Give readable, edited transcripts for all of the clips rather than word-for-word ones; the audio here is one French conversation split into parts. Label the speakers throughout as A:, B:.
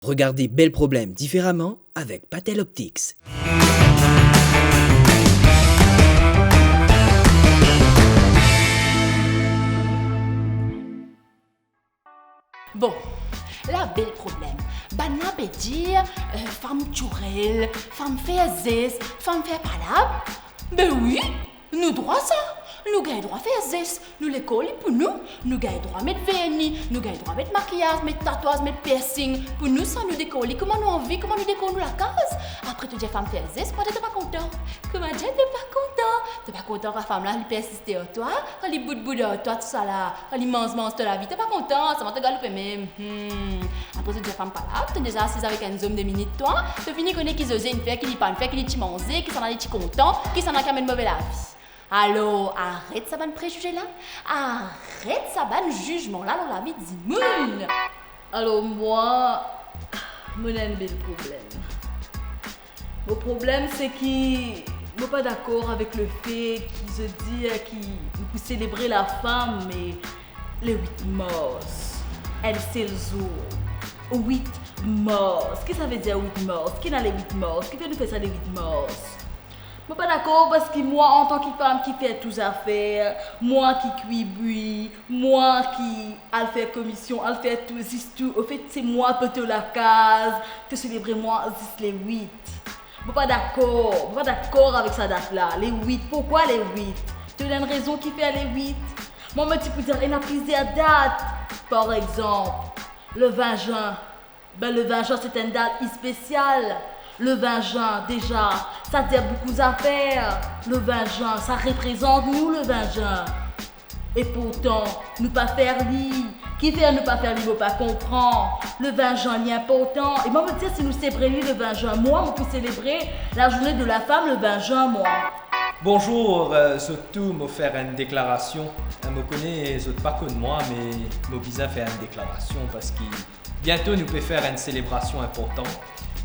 A: Regardez Bel Problème différemment avec Patel Optics.
B: Bon, là, bel problème. Banna peut dire femme tourelle, femme fait zès, femme fait palab. Ben oui, nous droit ça. Nous gagnons droit faire zès. Nous l'école pour nous. Nous gagnons droit mettre vernis, nous gagnons droit mettre maquillage, mettre tatouage, mettre piercing. Pour nous, ça nous décoller. Comment nous envie, comment nous décoller la case. Après, tu dis femme faire zès, moi, t'es pas content. Comment dire, t'es pas content. T'es pas content quand la femme là, elle persiste en toi, quand elle bout en toi, tout ça là, quand elle mange de la vie. T'es pas content, ça va te galoper même. Après, tu dis femme pas là, tu es déjà assise avec un homme de minutes, toi. Tu finis connaître qui osait une faire, qui dit pas une faire, qui dit manger, qui s'en a dit content, qui s'en a quand même une mauvaise la vie. Alors, arrête ça ban préjugé là. Arrête ça ban jugement là dans la vie du monde.
C: Alors moi, j'ai un bel problème. Mon problème c'est que je ne suis pas d'accord avec le fait qu'ils se disent qu'il faut célébrer la femme, mais le 8 mars, elle c'est le jour. 8 mars. Qu'est-ce que ça veut dire 8 mars? Qui n'a le 8 mars? Qui fait nous faire ça le 8 mars? Je ne suis pas d'accord parce que moi, en tant que femme qui fait toutes les affaires, moi qui cuit, moi qui a fait commission, a fait tout, au fait, c'est moi qui peux la case, te célébrer moi juste les 8. Je ne suis pas d'accord avec cette date-là, les 8. Pourquoi les 8? Tu as une raison qui fait les 8? Moi, je peux dire, il y a plusieurs dates. Par exemple, le 20 juin. Ben, le 20 juin, c'est une date spéciale. Le 20 juin, déjà, ça dit beaucoup d'affaires. Le 20 juin, ça représente nous, le 20 juin. Et pourtant, nous pas faire lit. Qui fait nous pas faire lit, ne pas comprendre. Le 20 juin, il est important. Et moi, je me dis, si nous célébrons le 20 juin, moi, on peut célébrer la journée de la femme le 20 juin, moi.
D: Bonjour, surtout me faire une déclaration. Je me connais, je pas connu moi, mais je besoin faire une déclaration parce que bientôt nous pouvons faire une célébration importante.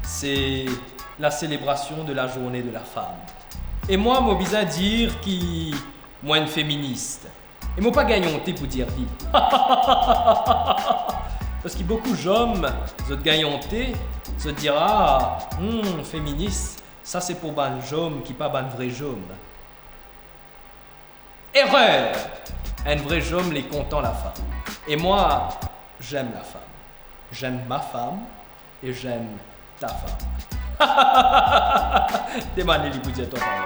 D: C'est la célébration de la journée de la femme. Et moi, je besoin dire que moi une féministe. Et moi pas gagné honte pour dire dit. Parce que beaucoup d'hommes, ils gagnent honte, se dira féministe, ça c'est pour ban homme qui pas ban vrai homme. Erreur! Un vrai homme les content la femme. Et moi, j'aime la femme. J'aime ma femme et j'aime ta femme. Demandez les budgets toi pareil.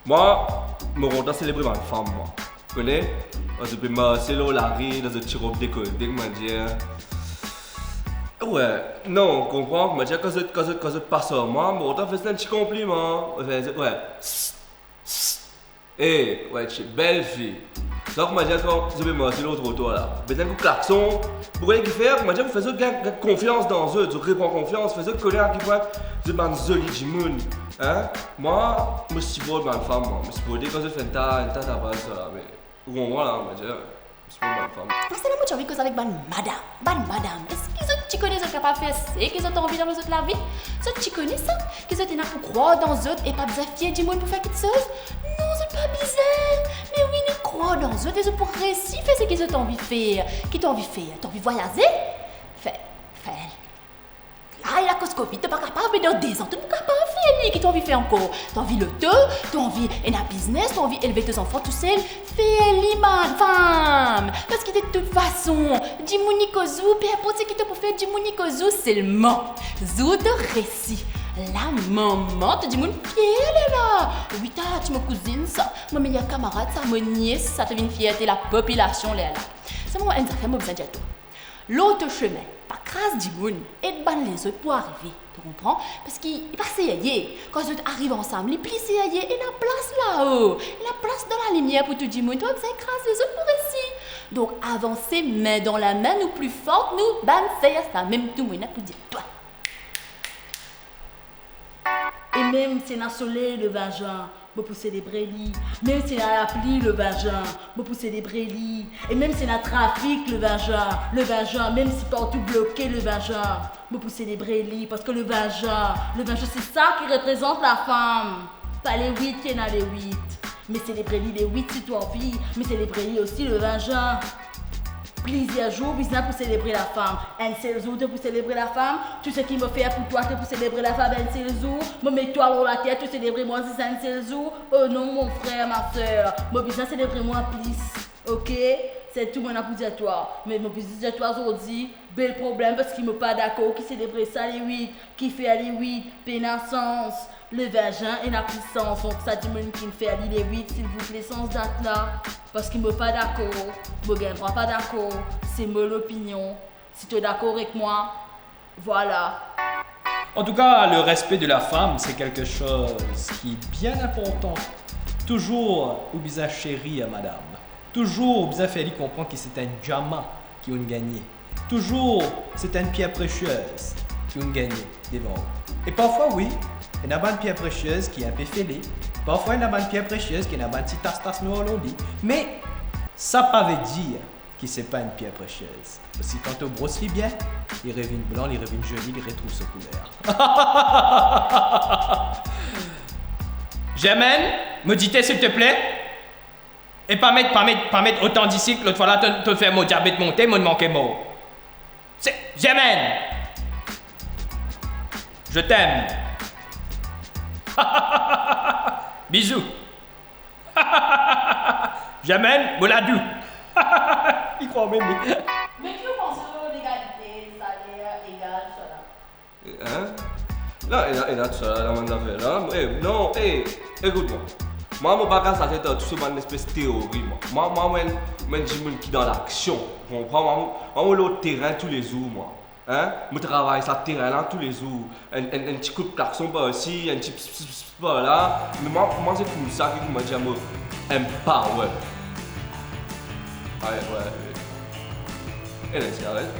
E: Moi, je me rends à célébrer ma femme, moi. Tu connais? Je peux marcher là, la rue, dans un petit robe décolleté, je dire. Ouais, non, on comprend, je dire, quand je passe à moi, je me rends à faire un petit compliment. Ouais. Hé, ouais, tu es belle fille. Donc, je dis quand je vais marcher l'autre trottoir là, je vais un coup de klaxon. Vous voyez ce qu'il fait? Je dis, vous faites confiance dans eux, vous reprends confiance, vous faites colère qui voit, vous êtes un joli Jimoun. Hein? Moi, je suis pas une femme, moi. Je suis pas quand je fais un tas de ça là, mais. Ou moi là, je dis, je suis pas une femme.
B: Parce que là, moi, j'ai envie que ça avec madame. Est-ce qu'ils ont capables de faire c'est qu'ils ont envie dans les autres la vie? Ça, tu connais ça? Qu'ils ont été là pour croire dans eux et pas besoin de du monde pour faire quelque chose? Non, c'est pas bizarre. Mais oui, ils croient dans eux, ils ont pour réussir, faire ce qu'ils ont envie de faire. Qui t'ont envie de faire? T'as envie de voyager? Fais. Là, il a cause Covid, t'es pas capable de dans 2 ans, t'es pas capable de faire. Qui t'as envie de faire encore? T'as envie le temps, t'as envie d'un business, t'as envie d'élever tes enfants tout seul? Fais-le, man, femme! Parce que de toute façon, dis-moi Zou, peu importe ce qui te peut faire, dis-moi Zou seulement. Zou de récit. La maman te dit mon fière là. Oui, tu ma cousine ça, ma meilleure camarade, ça, ma nièce, ça te vient fierté la population là. C'est moi, ça fait moi besoin de toi. L'autre chemin, pas crasse du monde, et de ban les autres pour arriver. Tu comprends? Parce qu'il passe hier. Quand ils arrivent ensemble, ils plissent hier et la place là-haut. La place dans la lumière pour tout le monde. Toi, ça écrase les autres pour ici. Donc, avancez main dans la main, nous plus fortes, nous, ban, faire ça. Même tout le monde pour dire toi.
C: Et même si on a soleil le 20 juin, je peux célébrer lui. Même si on a la pluie le 20 juin, je peux célébrer lui. Et même si on a trafic le 20 juin, même si partout bloqué le 20 juin, je peux célébrer lui. Parce que le 20 juin, c'est ça qui représente la femme. Pas les 8, il y en a les 8. Mais célébrer lui les 8 si tu as envie, mais célébrer lui aussi le 20 juin. plusieurs jours, besoin pour célébrer la femme. Un seul jour pour célébrer la femme. Tout ce qu'il me fait pour toi, pour célébrer la femme, un seul jour. Me mets toi dans la tête, pour célébrer moi si c'est un seul jour. Oh non, mon frère, ma soeur. Mon besoin célébrer moi plus. Ok? C'est tout mon pour dire toi. Mais mon besoin dire toi aujourd'hui, bel problème parce qu'il me pas d'accord. Qui célèbre ça les 8, qui fait les 8, pénitence. Le vagin et la puissance, donc ça dit même qu'il me fait aller les 8, s'il vous plaît, sans date là. Parce qu'il me pas d'accord, me gagne pas d'accord, c'est moi l'opinion. Si tu es d'accord avec moi, voilà.
D: En tout cas, le respect de la femme, c'est quelque chose qui est bien important. Toujours, ou bien chérie à madame. Toujours, bien faire lui comprendre que c'est un diamant qui a gagné. Toujours, c'est une pierre précieuse qui a gagné devant. Et parfois, oui, il y a une pierre précieuse qui est un peu fêlée. Parfois, il y a une pierre précieuse qui est un petit tas noir au lit. Mais ça ne veut pas dire que ce n'est pas une pierre précieuse. Parce que quand on brosse bien, il revient blanc, il revient joli, il retrouve sa couleur. Germaine, me dis-toi s'il te plaît. Et pas mettre autant d'ici que l'autre fois là, tu fais mon diabète monter, me manquer mot. C'est Germaine. Je t'aime. Bisous. Germaine, Boladou. Il croit même.
C: Mais qui pense à l'égalité, salaire égal, cela?
E: Hein? Là, il a tout ça, là, on a fait là. Non, écoute-moi. Moi, je ne sais pas si c'est tout une espèce de théorie. Moi, je suis dans l'action. Tu comprends? Moi, je suis au terrain tous les jours. Moi. Hein? Je travaille sur le terrain là, tous les jours. Un petit coup de klaxon par ici, un petit par là. Mais moi c'est comme ça que je me dis empower. Ouais. Et là, c'est arrête.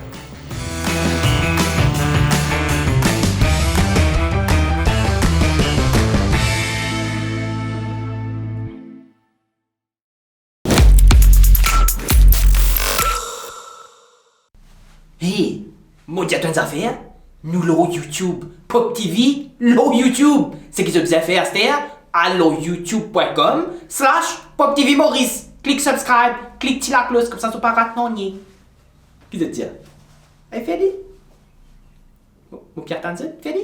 A: Hé, mon dieu, t'as affaires? Nous, l'eau YouTube, Pop TV, l'eau YouTube. C'est qu'ils ont besoin de faire, c'est alloyoutube.com/Pop TV Maurice. Clique subscribe, clique la cloche, comme ça, tu pas rater non nier. Qu'est-ce que tu dis? Allez, fais-le. Mon Pierre Tanzet, fais-le.